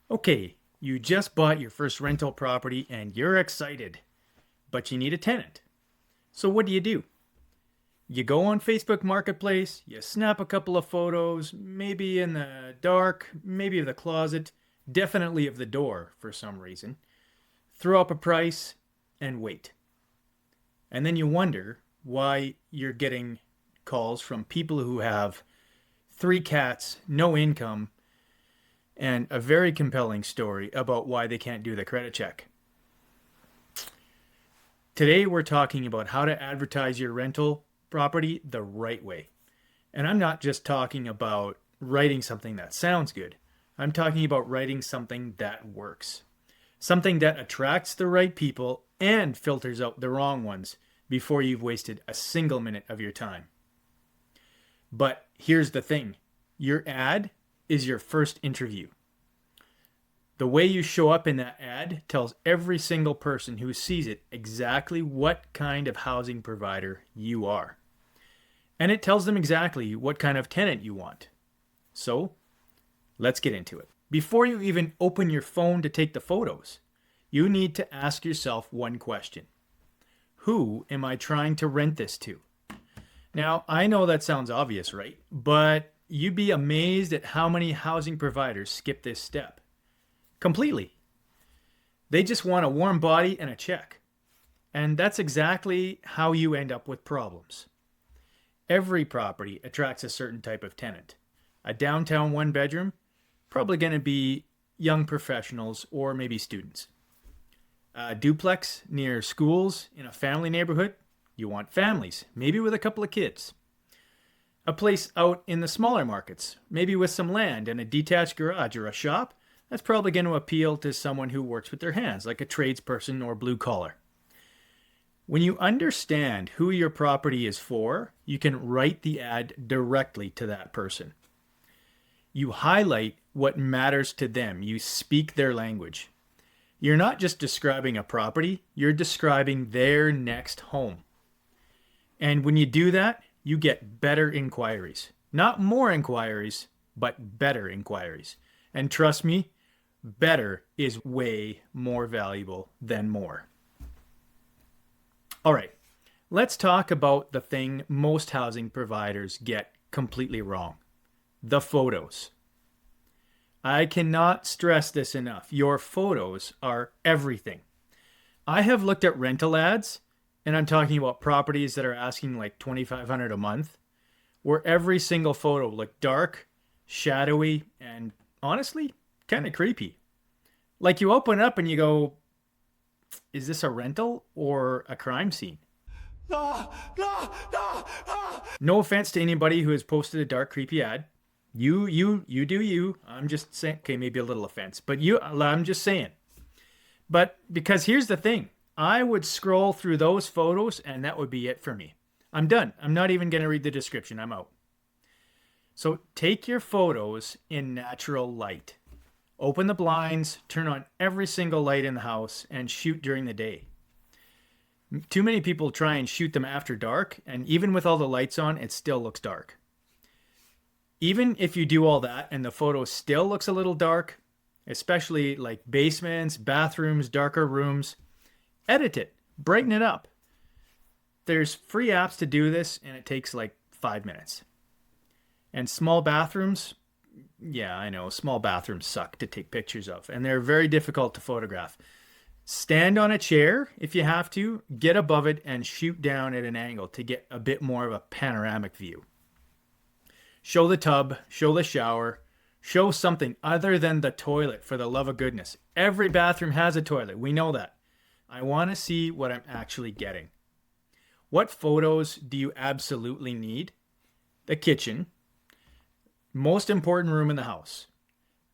Okay, you just bought your first rental property and you're excited, but you need a tenant. So what do? You go on Facebook Marketplace, you snap a couple of photos, maybe in the dark, maybe of the closet, definitely of the door for some reason. Throw up a price and wait. And then you wonder why you're getting calls from people who have three cats, no income, and a very compelling story about why they can't do the credit check. Today, we're talking about how to advertise your rental property the right way. And I'm not just talking about writing something that sounds good, I'm talking about writing something that works. Something that attracts the right people and filters out the wrong ones before you've wasted a single minute of your time. But here's the thing, your ad is your first interview. The way you show up in that ad tells every single person who sees it exactly what kind of housing provider you are. And it tells them exactly what kind of tenant you want. So, let's get into it. Before you even open your phone to take the photos, you need to ask yourself one question. Who am I trying to rent this to? Now, I know that sounds obvious, right? But you'd be amazed at how many housing providers skip this step. Completely. They just want a warm body and a check. And that's exactly how you end up with problems. Every property attracts a certain type of tenant. A downtown one bedroom, probably going to be young professionals or maybe students. A duplex near schools in a family neighborhood, you want families, maybe with a couple of kids. A place out in the smaller markets, maybe with some land and a detached garage or a shop, that's probably going to appeal to someone who works with their hands, like a tradesperson or blue collar. When you understand who your property is for, you can write the ad directly to that person. You highlight what matters to them. You speak their language. You're not just describing a property, you're describing their next home. And when you do that, you get better inquiries. Not more inquiries, but better inquiries. And trust me, better is way more valuable than more. All right, let's talk about the thing most housing providers get completely wrong. The photos. I cannot stress this enough. Your photos are everything. I have looked at rental ads, and I'm talking about properties that are asking like $2,500 a month, where every single photo looked dark, shadowy, and honestly, kind of creepy. Like you open up and you go, is this a rental or a crime scene? No, no, no, no. No offense to anybody who has posted a dark, creepy ad. You do you. I'm just saying, okay, maybe a little offense, but I'm just saying. But because here's the thing, I would scroll through those photos and that would be it for me. I'm done. I'm not even going to read the description. I'm out. So take your photos in natural light. Open the blinds, turn on every single light in the house, and shoot during the day. Too many people try and shoot them after dark, and even with all the lights on, it still looks dark. Even if you do all that and the photo still looks a little dark, especially like basements, bathrooms, darker rooms, edit it, brighten it up. There's free apps to do this, and it takes like 5 minutes. And small bathrooms, yeah, I know, small bathrooms suck to take pictures of, and they're very difficult to photograph. Stand on a chair if you have to, get above it, and shoot down at an angle to get a bit more of a panoramic view. Show the tub, show the shower, show something other than the toilet, for the love of goodness. Every bathroom has a toilet, we know that. I want to see what I'm actually getting. What photos do you absolutely need? The kitchen. Most important room in the house.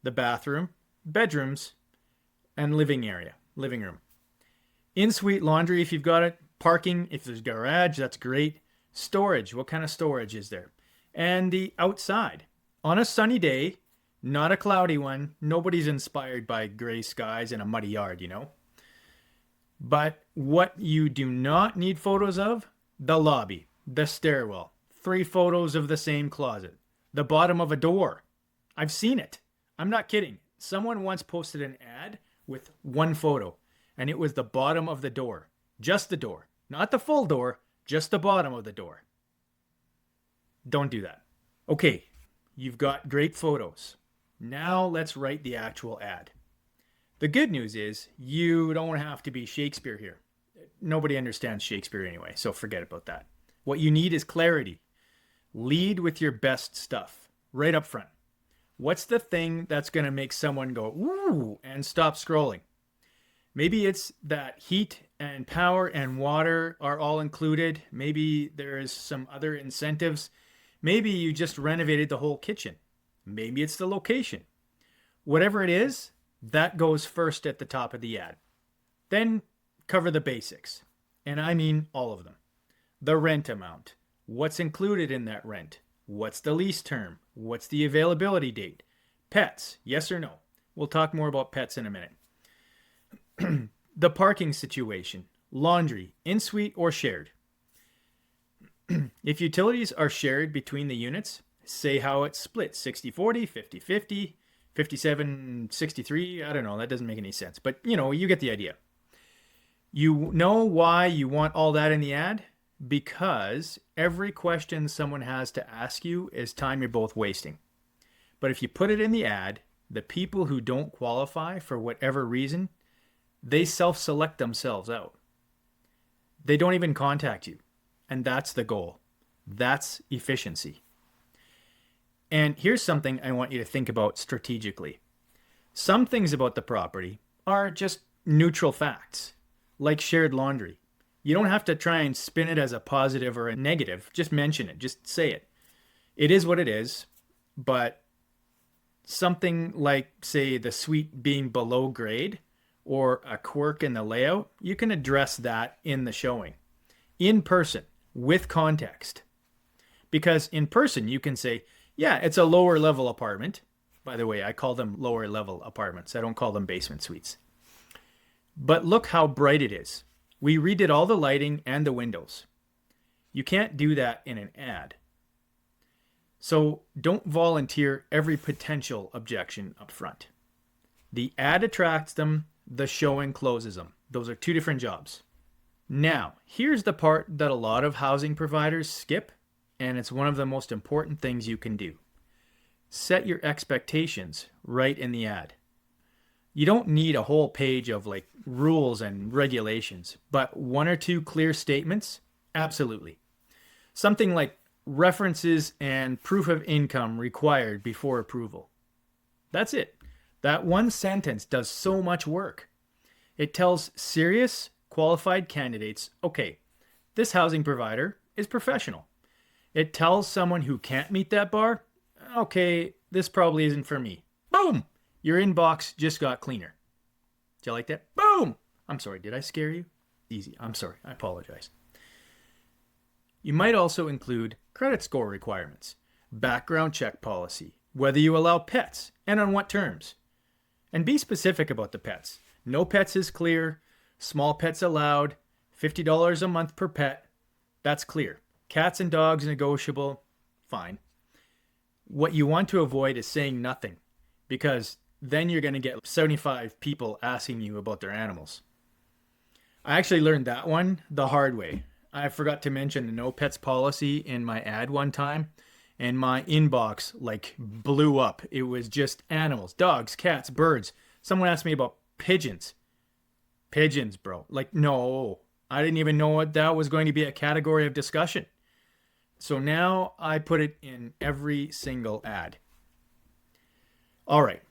The bathroom, bedrooms, and living room. In-suite laundry if you've got it. Parking, if there's a garage, that's great. Storage, what kind of storage is there? And the outside. On a sunny day, not a cloudy one, nobody's inspired by gray skies and a muddy yard, you know? But what you do not need photos of, the lobby, the stairwell, 3 photos of the same closet, the bottom of a door. I've seen it. I'm not kidding. Someone once posted an ad with one photo, and it was the bottom of the door. Just the door. Not the full door, just the bottom of the door. Don't do that. Okay, you've got great photos. Now let's write the actual ad. The good news is you don't have to be Shakespeare here. Nobody understands Shakespeare anyway, so forget about that. What you need is clarity. Lead with your best stuff right up front. What's the thing that's going to make someone go, ooh, and stop scrolling? Maybe it's that heat and power and water are all included. Maybe there's some other incentives. Maybe you just renovated the whole kitchen. Maybe it's the location. Whatever it is, that goes first at the top of the ad. Then cover the basics. And I mean all of them. The rent amount. What's included in that rent? What's the lease term? What's the availability date? Pets, yes or no? We'll talk more about pets in a minute. The parking situation. Laundry, in-suite or shared. If utilities are shared between the units, say how it's split, 60-40, 50-50, 57-63, I don't know, that doesn't make any sense. But, you get the idea. You know why you want all that in the ad? Because every question someone has to ask you is time you're both wasting. But if you put it in the ad, the people who don't qualify for whatever reason, they self-select themselves out. They don't even contact you. And that's the goal. That's efficiency. And here's something I want you to think about strategically. Some things about the property are just neutral facts, like shared laundry. You don't have to try and spin it as a positive or a negative. Just mention it. Just say it. It is what it is. But something like, say, the suite being below grade or a quirk in the layout, you can address that in the showing. In person, with context. Because in person, you can say, yeah, it's a lower level apartment. By the way, I call them lower level apartments. I don't call them basement suites. But look how bright it is. We redid all the lighting and the windows. You can't do that in an ad. So don't volunteer every potential objection up front. The ad attracts them, the showing closes them. Those are two different jobs. Now, here's the part that a lot of housing providers skip, and it's one of the most important things you can do. Set your expectations right in the ad. You don't need a whole page of rules and regulations, but one or two clear statements, absolutely. Something like references and proof of income required before approval. That's it. That one sentence does so much work. It tells serious, qualified candidates, okay, this housing provider is professional. It tells someone who can't meet that bar, okay, this probably isn't for me. Boom! Your inbox just got cleaner. Do you like that? Boom! I'm sorry, did I scare you? Easy. I'm sorry. I apologize. You might also include credit score requirements, background check policy, whether you allow pets, and on what terms. And be specific about the pets. No pets is clear. Small pets allowed. $50 a month per pet. That's clear. Cats and dogs negotiable. Fine. What you want to avoid is saying nothing, because then you're going to get 75 people asking you about their animals. I actually learned that one the hard way. I forgot to mention the no pets policy in my ad one time, and my inbox blew up. It was just animals, dogs, cats, birds. Someone asked me about pigeons. Pigeons, bro. No, I didn't even know what that was going to be a category of discussion. So now I put it in every single ad. All right.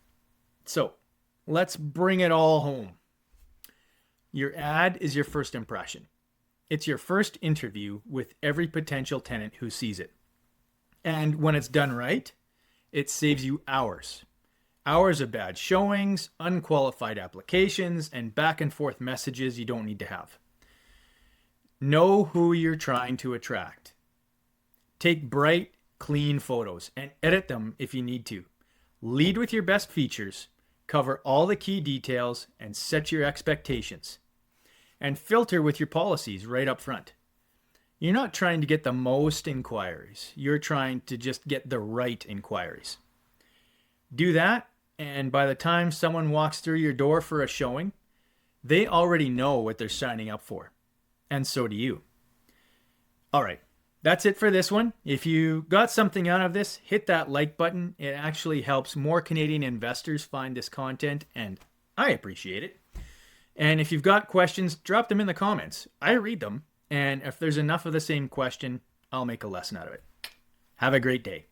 So let's bring it all home. Your ad is your first impression. It's your first interview with every potential tenant who sees it. And when it's done right, it saves you hours. Hours of bad showings, unqualified applications, and back and forth messages you don't need to have. Know who you're trying to attract. Take bright, clean photos and edit them if you need to. Lead with your best features, cover all the key details, and set your expectations. And filter with your policies right up front. You're not trying to get the most inquiries. You're trying to just get the right inquiries. Do that, And by the time someone walks through your door for a showing, they already know what they're signing up for. And so do you. All right, that's it for this one. If you got something out of this, hit that like button. It actually helps more Canadian investors find this content, and I appreciate it. And if you've got questions, drop them in the comments. I read them, and if there's enough of the same question, I'll make a lesson out of it. Have a great day.